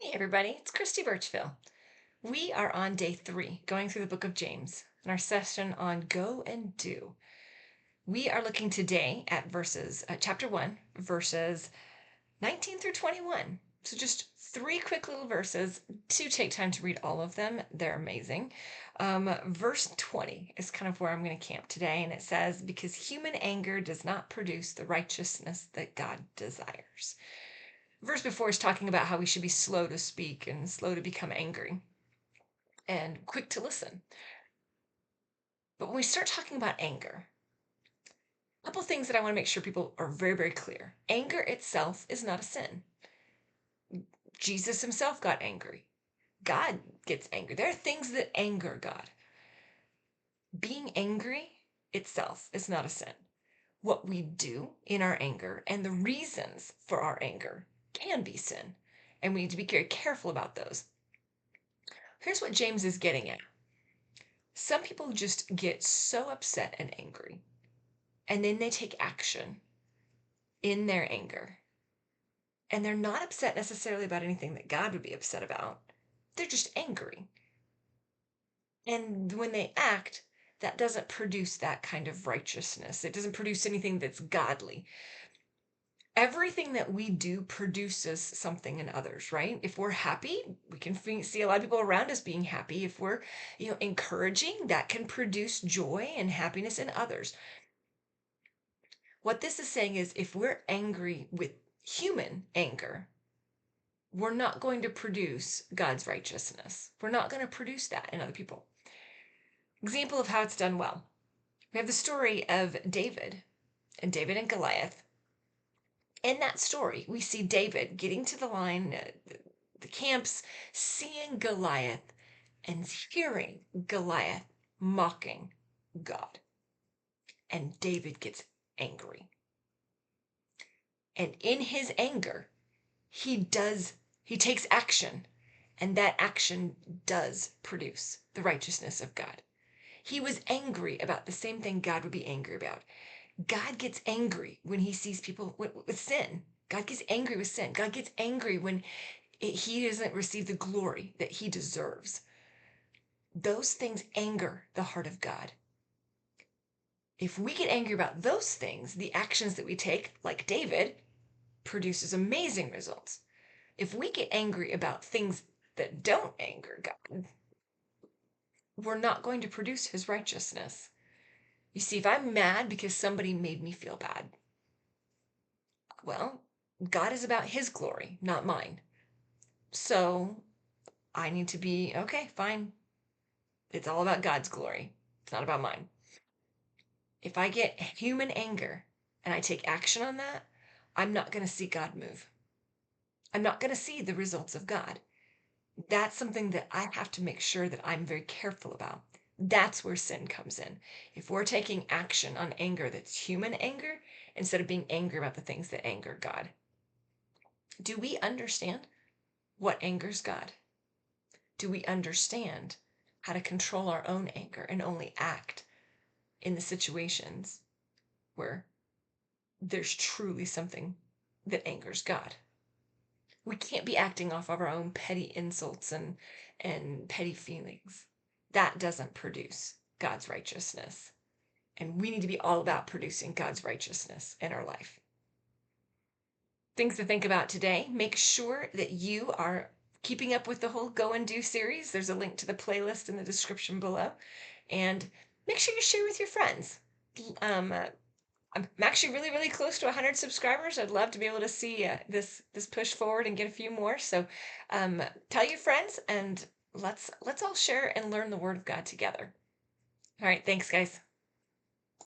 Hey everybody, it's Christy Birchville. We are on day 3, going through the book of James, in our session on Go and Do. We are looking today at chapter 1, verses 19 through 21. So just 3 quick little verses. Do take time to read all of them. They're amazing. Verse 20 is kind of where I'm going to camp today, and it says, "Because human anger does not produce the righteousness that God desires." Verse before is talking about how we should be slow to speak and slow to become angry and quick to listen. But when we start talking about anger, a couple things that I want to make sure people are very, very clear. Anger itself is not a sin. Jesus himself got angry. God gets angry. There are things that anger God. Being angry itself is not a sin. What we do in our anger and the reasons for our anger can be sin. And we need to be very careful about those. Here's what James is getting at. Some people just get so upset and angry, and then they take action in their anger. And they're not upset necessarily about anything that God would be upset about. They're just angry. And when they act, that doesn't produce that kind of righteousness. It doesn't produce anything that's godly. Everything that we do produces something in others, right? If we're happy, we can see a lot of people around us being happy. If we're, encouraging, that can produce joy and happiness in others. What this is saying is if we're angry with human anger, we're not going to produce God's righteousness. We're not going to produce that in other people. Example of how it's done well. We have the story of David and Goliath. In that story, we see David getting to the line, the camps, seeing Goliath and hearing Goliath mocking God. And David gets angry. And in his anger, he takes action, and that action does produce the righteousness of God. He was angry about the same thing God would be angry about. God gets angry when he sees people with sin. God gets angry with sin. God gets angry when he doesn't receive the glory that he deserves. Those things anger the heart of God. If we get angry about those things, the actions that we take, like David, produces amazing results. If we get angry about things that don't anger God, we're not going to produce his righteousness. You see, if I'm mad because somebody made me feel bad, well, God is about his glory, not mine. So I need to be, okay, fine. It's all about God's glory. It's not about mine. If I get human anger and I take action on that, I'm not going to see God move. I'm not going to see the results of God. That's something that I have to make sure that I'm very careful about. That's where sin comes in. If we're taking action on anger that's human anger instead of being angry about the things that anger God. Do we understand what angers God? Do we understand how to control our own anger and only act in the situations where there's truly something that angers God? We can't be acting off of our own petty insults and petty feelings. That doesn't produce God's righteousness. And we need to be all about producing God's righteousness in our life. Things to think about today. Make sure that you are keeping up with the whole Go and Do series. There's a link to the playlist in the description below. And make sure you share with your friends. I'm actually really, really close to 100 subscribers. I'd love to be able to see this push forward and get a few more. So tell your friends, and let's all share and learn the Word of God together. All right, thanks, guys.